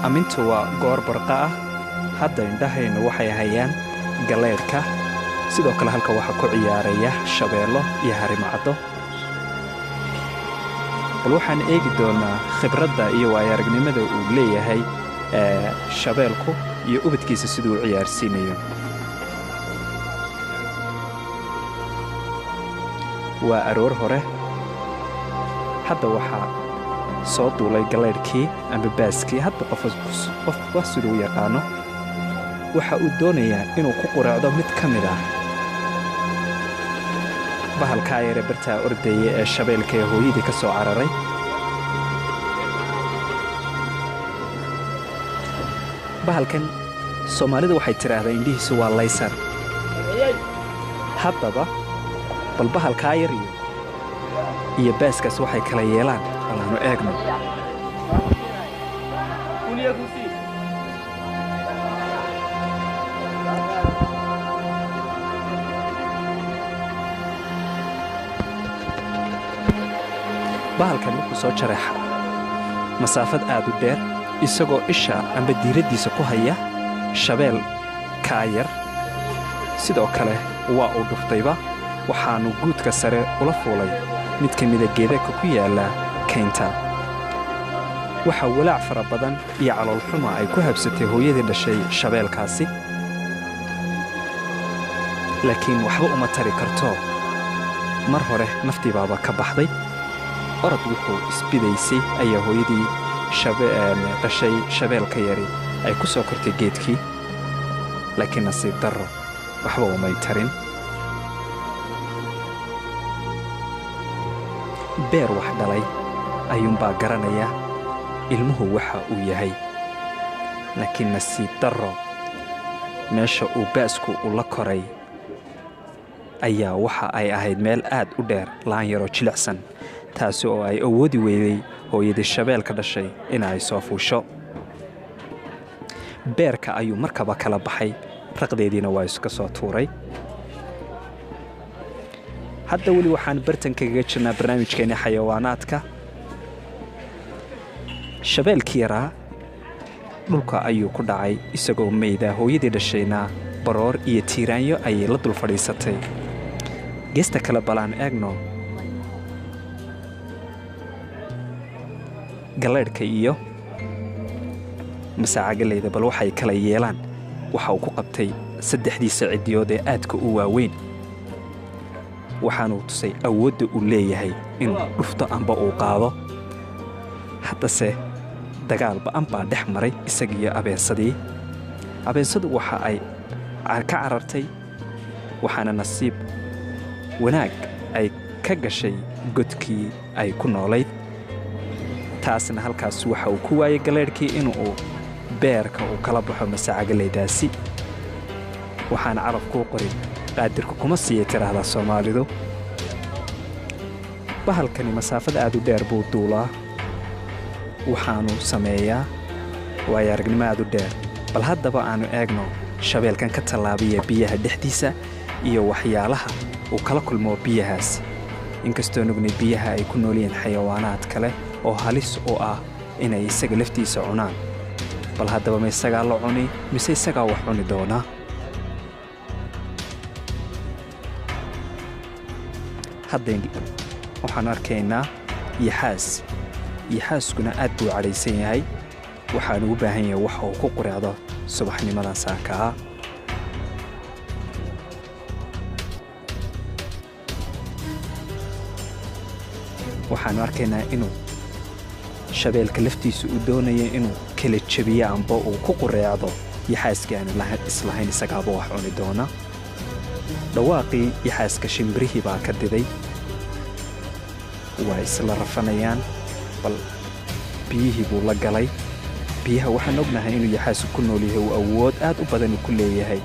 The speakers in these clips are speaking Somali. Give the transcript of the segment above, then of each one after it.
amintu waa goor barqa ah hadda indhahaynu waxay hayaan galeedhka sidoo kale halka waxaa ku ciyaaraya shabeello iyo harimacdo bal waxaan eegi doonaa khibradda iyo waayo-aragnimada uu leeyahay shabeelku iyo ubadkiisa siduu u ciyaarsiinayo waa aroor hore hadda waxaa soo duulay galeedhkii amba baaskii hadba qofba siduu u yaqaano waxa uu doonayaa inuu ku quraacdo mid ka mid ah bahalkaa yare bartaa ordaya ee shabeelka ee hooyadii ka soo cararay bahalkan soomaalida waxay tidhaahdaa indhihiisu waa laysar haddaba bal bahalkaa yar iyo baaskaas waxay kala yeelaan balaanu eegno bahalkan wuxuu soo jareexa masaafad aad u dheer isagoo isha amba diiraddiisa ku haya shabeel kaa yar sidoo kale waa uu dhuftayba waxaannu guudka sare ula fuulay mid ka mida geedaka ku yaalla kaynta waxaa walaac fara badan iyo caloolxuma ay ku habsatay hooyadii dhashay shabeelkaasi laakiin waxba uma tari karto mar hore naftii baaba ka baxday orod wuxuu isbidaysay ayaa hooyadii dhashay shabeelka yari ay ku soo kortay geedkii laakiin nasiib darro waxba umay tarin beer wax dhalay ayuunbaa garanaya ilmuhu waxa uu yahay laakiin nasiib darro meesha uu baasku u la koray ayaa waxa ay ahayd meel aad u dheer laan yaroo jilicsan taasi oo ay awoodi weyday hooyadii shabeelka dhashay inay soo fuusho beerka ayuu markaba kala baxay raqdeediina waa iska soo tuuray hadda weli waxaan bartankaga jirnaa barnaamijkeenna xayawaanaadka shabeelkii yaraa dhulka ayuu ku dhacay isagoo mayda hooyadii dhashayna baroor iyo tiiraanyo ayay la dul fadhiisatay geesta kale balaan eegno galeedhka iyo masaacagaleyda bal waxay kala yeelaan waxa uu ku qabtay saddexdiisa ciddiyood ee aadka u waaweyn waxaanuu tusay awoodda uu leeyahay inuu dhufto amba uu qaado haddase dagaal ba'an baa dhex maray isagiiyo abeensadii abeensadu waxa ay ka carartay waxaana nasiib wanaag ay ka gashay godkii ay ku noolayd taasna halkaas waxa uu ku waayay galeedhkii inuu beerka uu kala baxo masaacagaleydaasi waxaana carabkuu qorin qaadirka kuma siiya tiraahdaa soomaalidu bahalkani masaafada aad u dheer buu duulaa waxaannu sameeyaa waayo-aragnimo aad u dheer bal haddaba aannu eegno shabeelkan ka tallaabaya biyaha dhexdiisa iyo waxyaalaha uu kala kulmo biyahaas inkastoo nugnay biyaha ay ku nool yihiin xayawaanaad kale oo halis u ah inay isaga laftiisa cunaan bal haddaba ma isagaa la cuni mise isagaa wax cuni doonaa haddayn waxaan arkaynaa yaxaaskuna aad buu cadhaysan yahay waxaanu u baahan yahay waxa uu ku quraacdo subaxnimadan saakaa waxaannu arkaynaa inuu shabeelka laftiisa uu doonaya inuu kala jebiyo amba uu ku qureecdo yaxaaskii aanu islahayn isagaaba wax cuni doona dhawaaqii yaxaaska shimbirihii baa ka diday waa isla rafanayaan bal biyihii buu la galay biyaha waxaan ognahay inuu yaxaasku ku nool yahay uu awood aad u badan ku leeyahay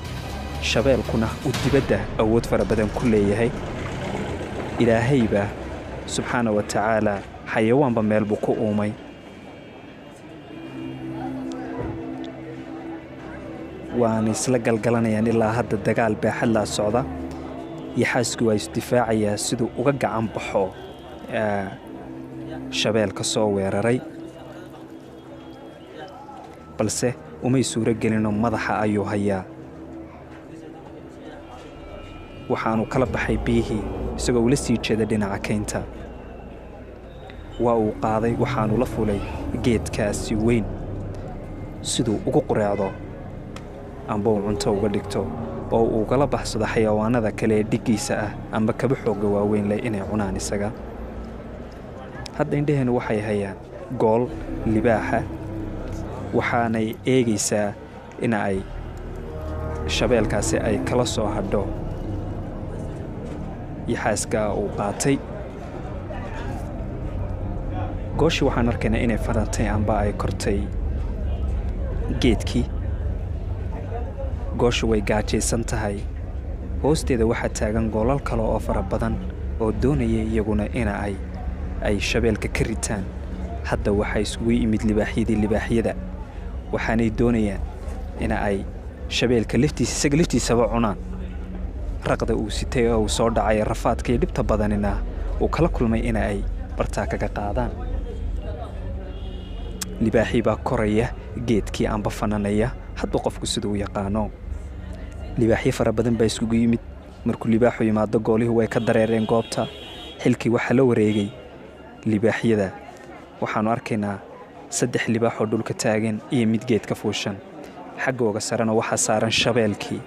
shabeelkuna uu dibadda awood fara badan ku leeyahay ilaahayba subxaana wa tacaala xayawaanba meel buu ku uumay waana isla galgalanayaan ilaa hadda dagaal baaxad laa socda yaxaasku waa isdifaacayaa siduu uga gacan baxo shabeelka soo weeraray balse umay suuro gelinoo madaxa ayuu hayaa. waxaanu kala baxay biyihii isagoo ula sii jeeda dhinaca kaynta. waa uu qaaday waxaanu la fulay geedkaasi weyn siduu ugu qureecdo amba uu cunto uga dhigto oo uu ugala baxsado xayawaanada kale ee dhiggiisa ah amba kaba xoogga waaweyn leh inay cunaan isaga. hadda indhaheennu waxay hayaan gool libaaxa, waxaanay eegaysaa in ay shabeelkaasi ay kala soo hadho yaxaaskaa uu qaatay. gooshii waxaan arkaynaa inay fadhantay amba ay kortay geedkii. gooshu way gaajaysan tahay. hoosteeda waxaa taagan goolal kale oo fara badan oo doonaya iyaguna ina ay shabeelka ka ritaan. hadda waxaa isugu yimid libaaxyada waxaanay doonayaan ina ay shabeelka laftiisa isaga laftiisaba cunaan. raqda uu sitay oo uu soo dhacay rafaadka iyo dhibta badanina uu kala kulmay ina ay bartaa kaga qaadaan. libaaxii baa koraya geedkii amba fananaya hadba qofku siduu yaqaano. libaaxyo fara badan baa isugu yimid. markuu libaaxu yimaado goolihii way ka dareereen goobta. xilkii waxaa la wareegay libaaxyada. waxaannu arkaynaa 3 libaaxoo dhulka taagan iyo mid geedka fuushan. xaggooga sarena waxaa saaran shabeelkii.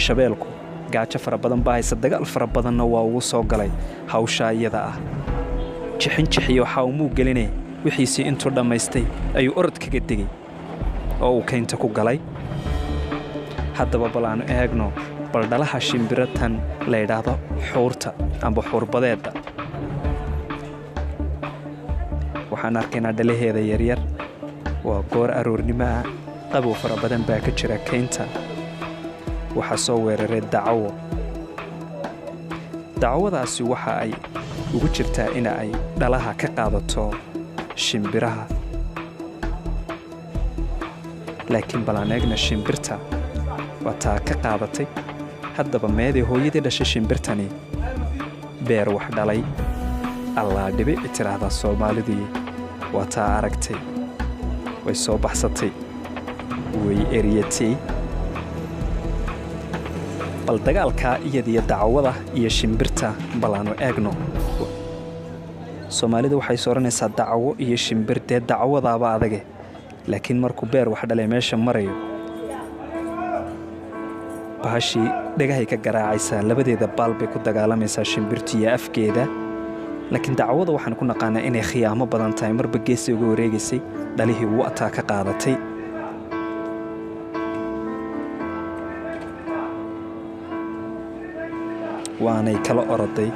shabeelku gaajo fara badan baa haysa, dagaal fara badanna waa ugu soo galay hawshaa iyada ah. jixinjixiyo waxaa umuu gelinee wixiisii intuu dhammaystay ayuu orod kaga degay oo uu kaynta ku galay. haddaba bal aanu eegno bal dhalaha shimbiratan la yidhaahdo xuurta amba xuurbadeedda. waxaan arkaynaa dhalaheeda yaryar. waa goor aroornimo ah. qabow fara badan baa ka jira kaynta. waxaa soo weeraray dacawo. dacwadaasi waxa ay ugu jirtaa ina ay dhalaha ka qaadato shimbiraha. laakiin balaan eegna shimbirta waa taa ka qaadatay. haddaba meeday hooyadii dhashay shimbirtani beer wax dhalay allaa dhibici tiraahdaa soomaalidii. waa taa aragtay, way soo baxsatay, way eryatay. bal dagaalkaa iyadiyo dacwada iyo shimbirta balaanu eegno. soomaalida waxay sooranaysaa dacwo iyo shimbir, dee dacwadaaba adage. laakiin markuu beer wax dhalay meesha marayo bahashii dhagahay ka garaacaysaa. labadeeda baal bay ku dagaalamaysaa shimbirtiiyo afkeeda. laakiin dacwada waxaan ku naqaanaa inay khiyaamo badan tahay. marba geesay uga wareegaysay, dhalihii wa'taa ka qaadatay. waanay kala oroday.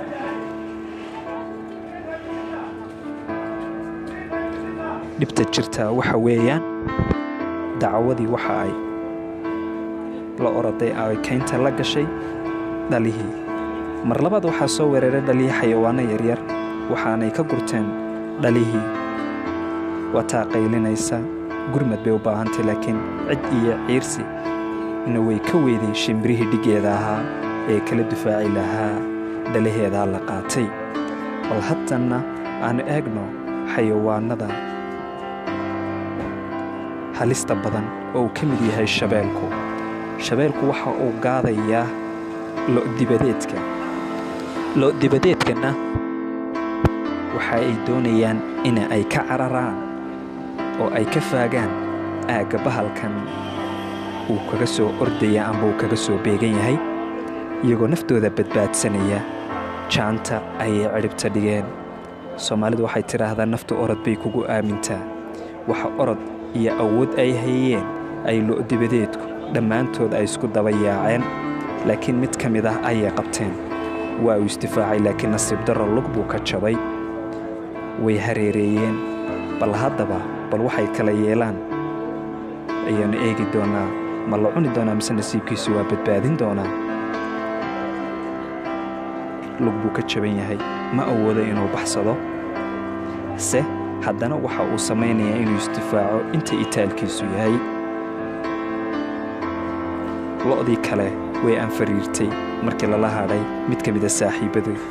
dhibta jirtaa waxa weeyaan dacwadii waxa ay la oroday ay kaynta la gashay dhalihii. mar labaad waxaa soo weeraray dhalihii xayawaano yaryar. waxaanay ka gurteen dhalihii. waa taa qaylinaysa. gurmad bay u baahantay, laakiin cid iyo ciirsi ina way ka weeday shimbirihii dhiggeeda ahaa ee kala difaaci lahaa dhalaheedaa la qaatay. bal haddanna aanu eegno xayawaanada halista badan oo uu ka mid yahay shabeelku. shabeelku waxa uu gaadayaa lo' dibadeedkana waxa ay doonayaan in ay ka cararaan oo ay ka faagaan aagga bahalkan uu kaga soo ordaya amba uu kaga soo beegan yahay, iyagoo naftooda badbaadsanaya. jaanta ayay cidhibta dhigeen. soomaalidu waxay tidhaahdaa naftu orod bay kugu aamintaa. waxa orod iyo awood ay hayeen ay lo' dibadeedku dhammaantood ay isku daba yaaceen. laakiin mid ka mid ah ayay qabteen. waa uu isdifaacay, laakiin nasiib darro lug buu ka jabay. way hareereeyeen. bal haddaba bal waxay kala yeelaan ayaanu eegi doonaa. ma la cuni doonaa mise nasiibkiisu waa badbaadin doonaa. lug buu ka jaban yahay, ma awoodo inuu baxsado. se haddana waxa uu samaynayaa inuu isdifaaco inta itaalkiisu yahay. lo'dii kale way anfariirtay markii lala hadhay mid ka mida saaxiibadood.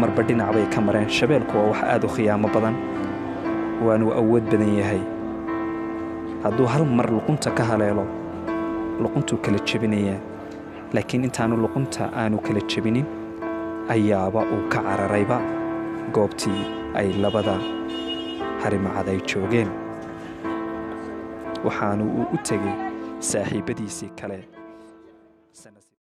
marba dhinac bay ka mareen. shabeelku waa wax aad u khiyaamo badan, waanu awood badan yahay. hadduu hal mar luqunta ka haleelo, luquntuu kala jebinayaa. laakiin intaanu luqunta aanu kala jebinin ayaaba uu ka cararayba goobtii ay labada harimacad ay joogeen, waxaanu uu u tegey saaxiibbadiisii kale.